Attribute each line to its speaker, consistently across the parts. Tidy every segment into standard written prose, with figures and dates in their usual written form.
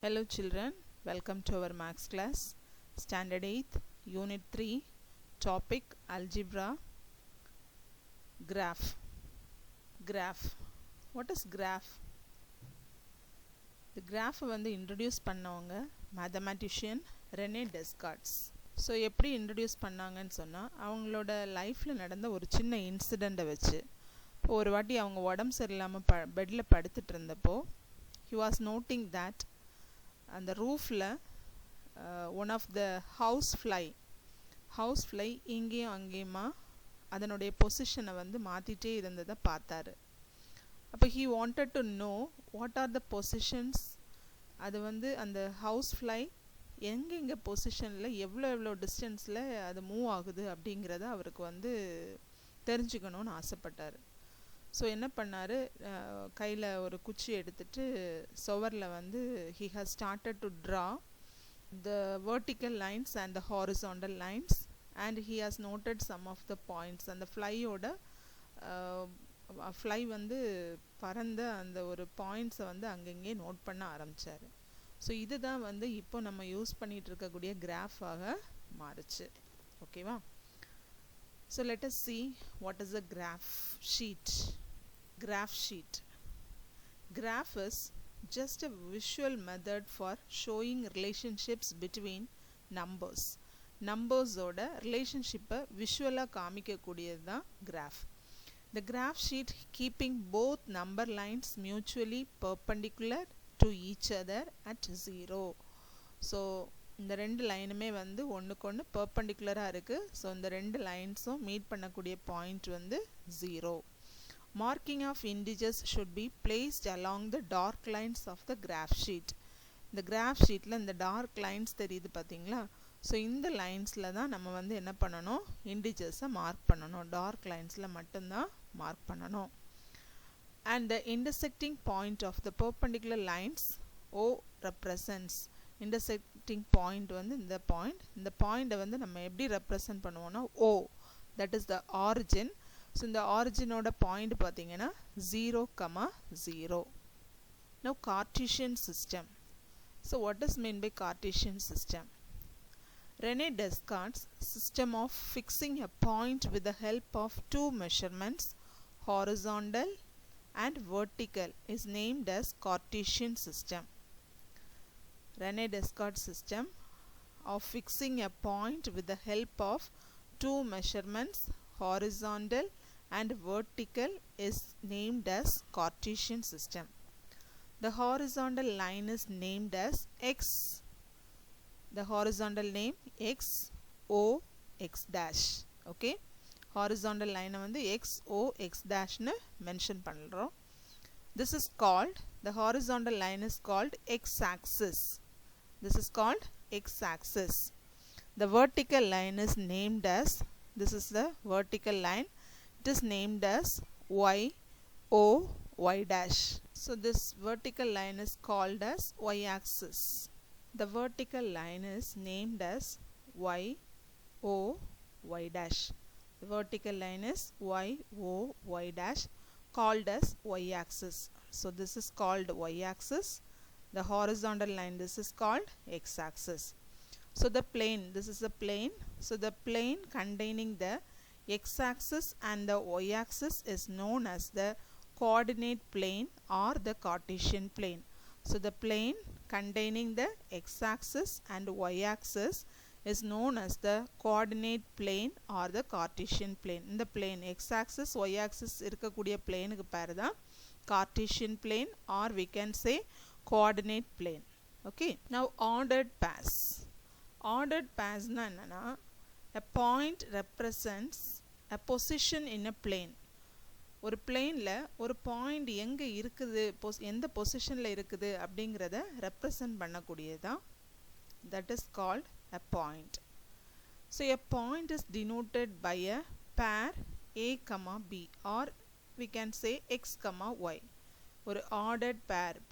Speaker 1: Hello children, welcome to our Maths class, Standard 8th, Unit 3, Topic Algebra, Graph. Graph. What is graph? The graph வந்து introduce பண்ணவங்க mathematician René Descartes. So எப்படி introduce பண்ணாங்கன்னு சொன்னால் அவங்களோட லைஃப்பில் நடந்த ஒரு சின்ன இன்சிடெண்ட்டை வச்சு இப்போ ஒரு வாட்டி அவங்க உடம்பு சரியில்லாமல் பெட்டில் படுத்துட்டு இருந்தப்போ he was noting that அந்த ரூஃபில் one of the house fly இங்கேயும் அங்கேயுமா அதனுடைய பொசிஷனை வந்து மாற்றிட்டே இருந்ததை பார்த்தாரு. அப்போ he wanted to know what are the positions, அது வந்து அந்த ஹவுஸ் ஃப்ளை எங்கெங்கே பொசிஷனில் எவ்வளோ டிஸ்டன்ஸில் அது மூவ் ஆகுது அப்படிங்கிறத அவருக்கு வந்து தெரிஞ்சுக்கணும்னு ஆசைப்பட்டார். ஸோ என்ன பண்ணார், கையில் ஒரு குச்சி எடுத்துட்டு சுவரில் வந்து he has started to draw the vertical lines and the horizontal lines and he has noted some of the points. அந்த ஃப்ளையோட ஃப்ளை வந்து பறந்த அந்த ஒரு பாயிண்ட்ஸை வந்து அங்கங்கே நோட் பண்ண ஆரம்பித்தார். ஸோ இதுதான் வந்து இப்போ நம்ம யூஸ் பண்ணிகிட்டு இருக்கக்கூடிய கிராஃபாக மாறுச்சு. ஓகேவா? So let us see what is a graph sheet. Graph sheet. Graph is just a visual method for showing relationships between numbers. Numbers oda relationship visually காமிக்கக்கூடியது தான் graph. The graph sheet keeping both number lines mutually perpendicular to each other at 0. So இந்த ரெண்டு லைனுமே வந்து ஒன்றுக்கு ஒன்று பர்பண்டிகுலராக இருக்குது. So இந்த ரெண்டு லைன்ஸும் meet பண்ணக்கூடிய பாயிண்ட் வந்து 0. Marking of indices should be placed along the dark lines of the graph sheet. இந்த கிராஃப் ஷீட்டில் இந்த டார்க் லைன்ஸ் தெரியுது பார்த்தீங்களா? ஸோ இந்த லைன்ஸில் தான் நம்ம வந்து என்ன பண்ணணும், இண்டிஜஸை மார்க் பண்ணணும். டார்க் லைன்ஸில் மட்டும்தான் மார்க் பண்ணணும். And the intersecting point of the perpendicular lines O represents intersecting point வந்து இந்த பாயிண்ட்டை வந்து நம்ம எப்படி ரெப்ரசன்ட் பண்ணுவோம்னா O, that is the origin. So இந்த ஆரிஜினோட பாயிண்ட் பார்த்தீங்கன்னா 0,0. Now Cartesian system. So what is meant by Cartesian system? René Descartes' system of fixing a point with the help of two measurements, horizontal and vertical, is named as Cartesian system. René Descartes' system of fixing a point with the help of two measurements, horizontal and vertical, is named as Cartesian system. The horizontal line is named as x. The horizontal name x o x dash. Okay, horizontal line வந்து x o x dash னு mention பண்ணுறோம். This is called, the horizontal line is called x-axis. This is called x-axis. The vertical line is named as, this is the vertical line, it is named as y o y dash. So this vertical line is called as y-axis. The vertical line is named as y o y dash. The vertical line is y o y dash, called as y-axis. So this is called y-axis. The horizontal line, this is called x-axis. So the plane, this is the plane. So the plane containing the x-axis and the y-axis is known as the coordinate plane or the Cartesian plane. So the plane containing the x-axis and y-axis is known as the coordinate plane or the Cartesian plane. In the plane x-axis y-axis இருக்கக்கூடிய பிளேனுக்கு பேர் தான் Cartesian plane, or we can say coordinate plane. Okay, now ordered pairs. Ordered pairs na என்னன்னா, a point represents a position in a plane. ஒரு பிளேனில் ஒரு point எங்கே இருக்குது, எந்த பொசிஷனில் இருக்குது அப்படிங்கிறத ரெப்ரசன்ட் பண்ணக்கூடியது தான், that is called a point. So a point is denoted by a pair a comma b, or we can say x comma y. ஒரு ஆர்டர்ட்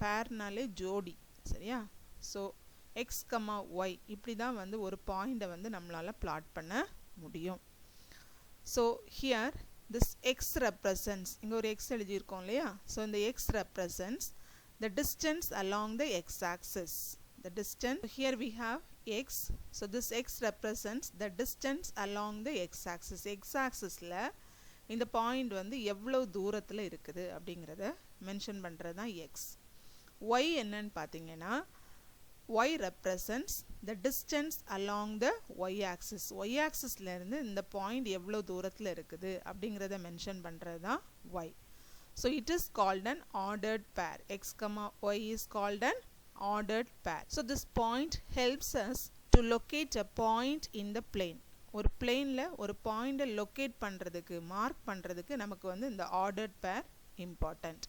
Speaker 1: பேர்னாலே ஜோடி, சரியா? ஸோ எக்ஸ் கமா ஒய் இப்படி தான் வந்து ஒரு பாயிண்டை வந்து நம்மளால் பிளாட் பண்ண முடியும். So here this X represents, இங்கே ஒரு எக்ஸ் எழுதியிருக்கோம் இல்லையா? ஸோ இந்த X represents the distance along the x-axis. The distance, here we have x, so this x represents the distance along the x-axis. X-axis la இந்த point வந்து எவ்வளவு தூரத்துல இருக்குது அப்படிங்கறத மென்ஷன் பண்றது தான் x. y என்னன்னு பாத்தீங்கன்னா y represents the distance along the y-axis. Y-axis ல இருந்து இந்த பாயிண்ட் எவ்வளவு தூரத்துல இருக்குது அப்படிங்கறத மென்ஷன் பண்றது தான் y. So it is called an ordered pair. X, y is called an ordered pair. So this point helps us to locate a point in the plane. ஒரு பிளேன்ல ஒரு பாயிண்ட லொகேட் பண்றதுக்கு மார்க் பண்றதுக்கு நமக்கு வந்து இந்த ordered pair important.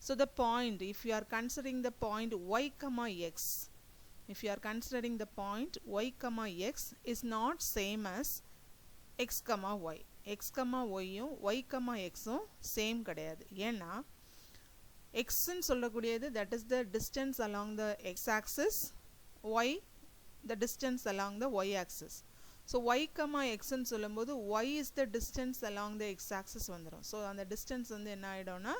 Speaker 1: So the point, if you are considering the point y comma x, if you are considering the point y comma x is not same as x comma y. x comma y யும் y comma x ம் same கிடையாது. ஏன்னா x ன்னு சொல்லக்கூடியது that is the distance along the x axis, y the distance along the y axis. So y comma x ன்னு சொல்லும்போது y is the distance along the x axis வந்துரும். So அந்த distance வந்து என்ன ஆயிடும்னா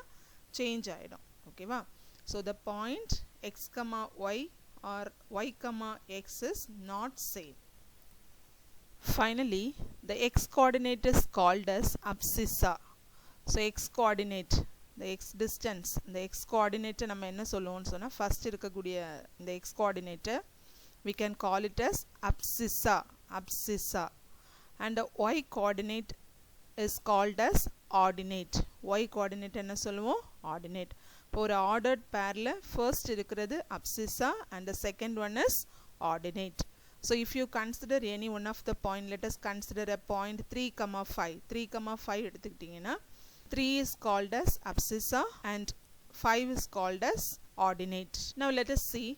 Speaker 1: சேஞ்ச் ஆயிடும். ஓகேவா? So the point x comma y or y comma x is not same. Finally, the x coordinate is called as abscissa. So x coordinate, the x distance, the x coordinate நம்ம என்ன சொல்லுவோம்னு சொன்னா first இருக்கக்கூடிய இந்த x coordinate we can call it as abscissa, abscissa, and the y coordinate is called as ordinate. Y coordinate என்ன சொல்லுவோம்? Ordinate. இப்போ ஒரு ordered pairல first இருக்கிறது abscissa and the second one is ordinate. So if you consider any one of the point, let us consider a point 3, 5. 3, 5 எடுத்துக்கிட்டீங்கன்னா 3 is called as abscissa and 5 is called as ordinate. Now let us see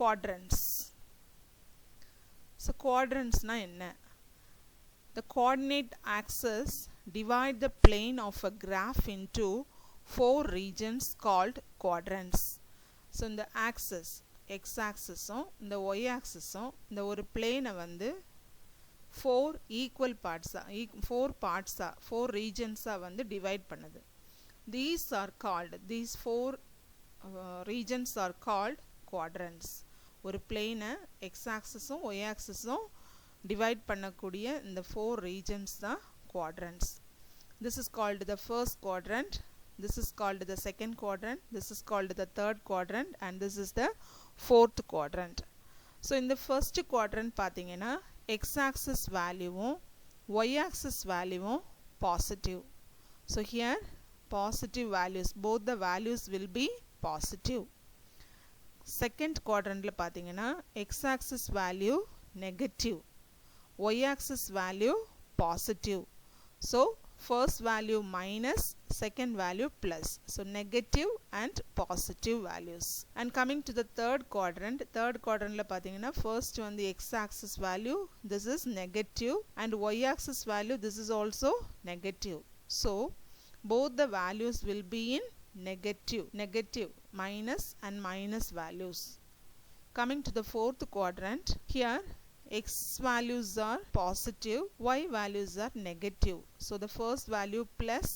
Speaker 1: quadrants. So quadrants na enna? The coordinate axis divide the plane of a graph into 4 regions called quadrants. So in the axis x-axis இந்த y-axis இந்த ஒரு plane வந்து 4 equal parts 4 regions வந்து divide பண்ணுது. These 4 regions are called quadrants. ஒரு plane x-axis y-axis divide பண்ணக்கூடிய இந்த 4 regions தான் quadrants. This is called the first quadrant, this is called the second quadrant, this is called the third quadrant, and this is the fourth quadrant. So in the first quadrant பாத்தீங்கன்னா x-axis value y-axis value positive. So here positive values, both the values will be positive. Second quadrant la பாத்தீங்கன்னா x-axis value negative, y-axis value positive. So first value minus, second value plus. So negative and positive values. And coming to the third quadrant la பாத்தீங்கன்னா first one the x-axis value, this is negative, and y-axis value, this is also negative. So both the values will be in negative, minus and minus values. Coming to the fourth quadrant, here x values are positive, y values are negative. So the first value plus,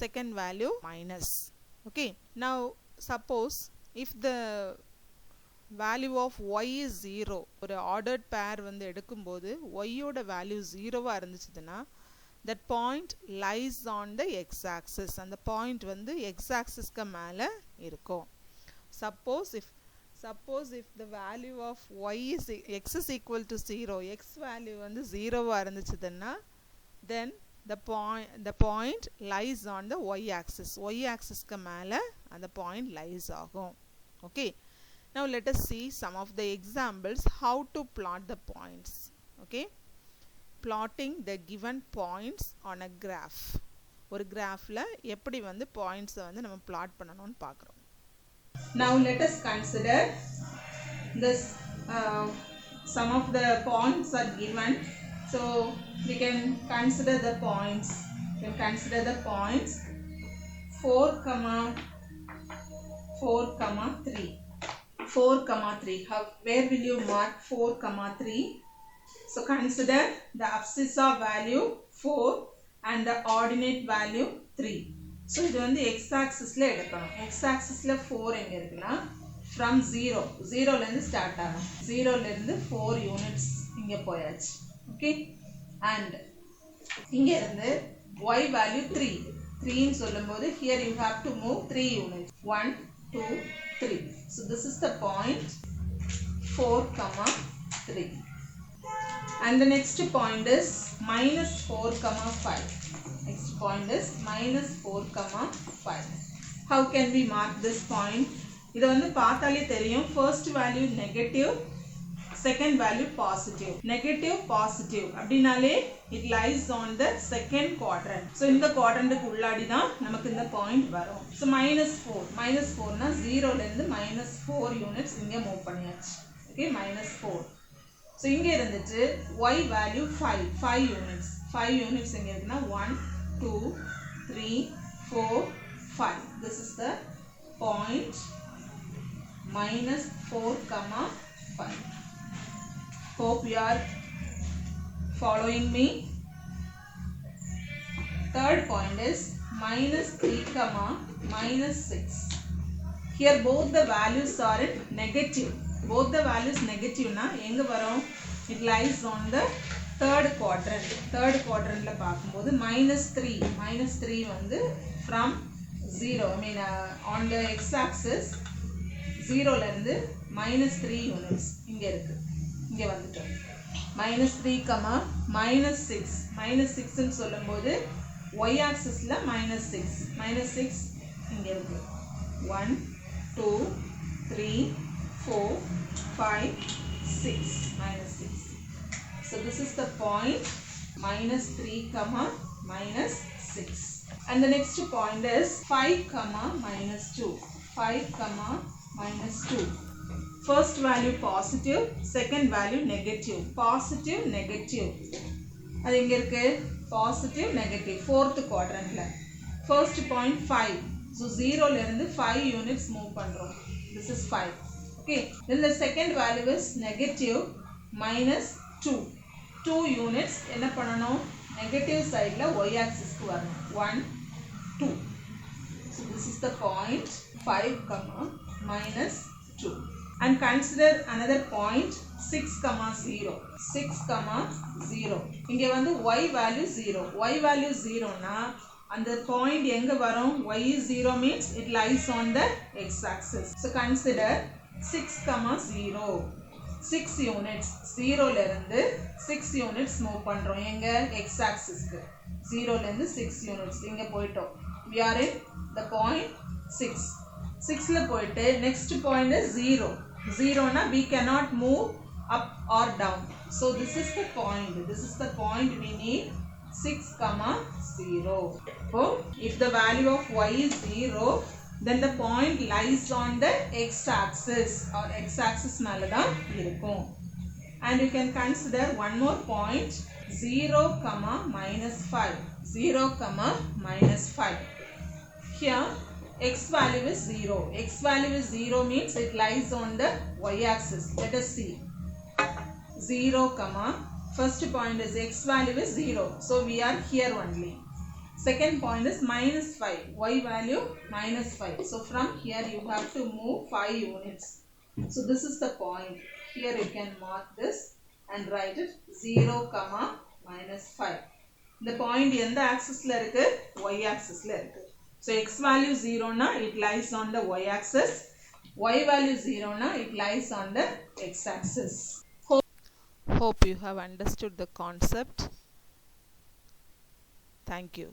Speaker 1: second value minus. Okay, now suppose if the value of y is 0, ஒரு ordered pair வந்து எடுக்கும்போது y ஓட value 0 ah இருந்துச்சுதுன்னா that point lies on the x-axis. அந்த point வந்து x-axis க்கு மேல இருக்கும். Suppose if the value of x is equal to 0, x value வந்து 0 ஆ இருந்துச்சுதுன்னா then the point lies on the y-axis. Y-axis க்கு மேல அந்த point lies ஆகும். Okay, now let us see some of the examples how to plot the points. Okay, plotting the given points on a graph. ஒரு graphல எப்படி வந்து points வந்து நம்ம plot பண்ணனும்னு பார்க்கிறோம். Now let us consider this. Some of the points are given, so we can consider the points. 4, 3. Where will you mark 4, 3? So consider the abscissa value 4 and the ordinate value 3. So இது வந்து X ஆக்சிஸில் எடுக்கணும். X ஆக்சிஸில் 4 எங்கே இருக்குன்னா from 0லேருந்து start ஆகும். 0லேருந்து 4 units இங்கே போயாச்சு. Okay, and இங்கே இருந்து y வேல்யூ 3ன்னு சொல்லும்போது here you have to move 3 units. 1, 2, 3. So this is the point 4, 3. And the next point is minus 4, 5. Next point is minus 4, 5. How can we mark this point? இது வந்து பார்த்தாலே தெரியும். First value negative, second value positive. Negative, positive அப்படினாலே it lies on the second quadrant. So இந்த quadrantக்கு உள்ளாடி தான் நமக்கு இந்த point வரும். So minus 4 னா 0லேருந்து minus 4 units இங்கே மூவ் பண்ணியாச்சு. Okay, minus 4. So இங்கே இருந்துச்சு y value 5 units. 5 units இங்கே இருக்குன்னா 1, 2, 3, 4, 5. This is the point minus 4, 5. Hope you are following me. Third point is minus 3, minus 6. Here both the values are in negative. Both the values negative na enga varum, it lies on the third quadrant. Third quadrant la paakumbodhu minus 3 vandu from 0, I mean on the x axis 0 la irundhu minus 3 units inge irukku. Inge vandutom minus 3, minus 6 nu solumbodhu y axis la minus 6 inge irukku. 1, 2, 3, 4, 5, 6, minus 6. So this is the point minus 3, minus 6. And the next point is 5, minus 2. 5, minus 2. First value positive, second value negative. Positive, negative. அது எங்க இருக்கு? Positive, negative. Fourth quadrant la. First point 5. So 0 ல இருந்து 5 units move பண்றோம். This is 5. Okay, then the second value is negative minus 2. 2 units என்ன பண்ணணும்? Negative side la y axis க்கு வரணும். 1, 2. So this is the point 5, minus 2. And consider another point 6, 0. 6, 0. இங்க வந்து y value 0. Y value 0 னா அந்த point எங்க வரும்? y is 0 means it lies on the x axis. So consider 6, 0. 6 units. 0 ல இருந்து 6 units move பண்றோம். எங்க? x axis க்கு. 0 ல இருந்து 6 units இங்க போய்ட்டோம். We are in the point 6. 6 ல போயிட்டு next point is 0. 0 na we cannot move up or down. So this is the point. This is the point we need. 6, 0. So if the value of y is 0, then the point lies on the x axis or x axis மேல தான் இருக்கும். And you can consider one more point 0, minus 5. 0, minus 5. Here x value is 0. X value is 0 means it lies on the y axis. Let us see. 0, first point is x value is 0. So we are here only. Second point is minus 5. Y value minus 5. So from here you have to move 5 units. So this is the point. Here you can mark this and write it 0, minus 5. The point எந்த axisல இருக்கு? Y axisல இருக்கு. So x value 0 na it lies on the y axis. Y value 0 na it lies on the x axis. Hope you have understood the concept. Thank you.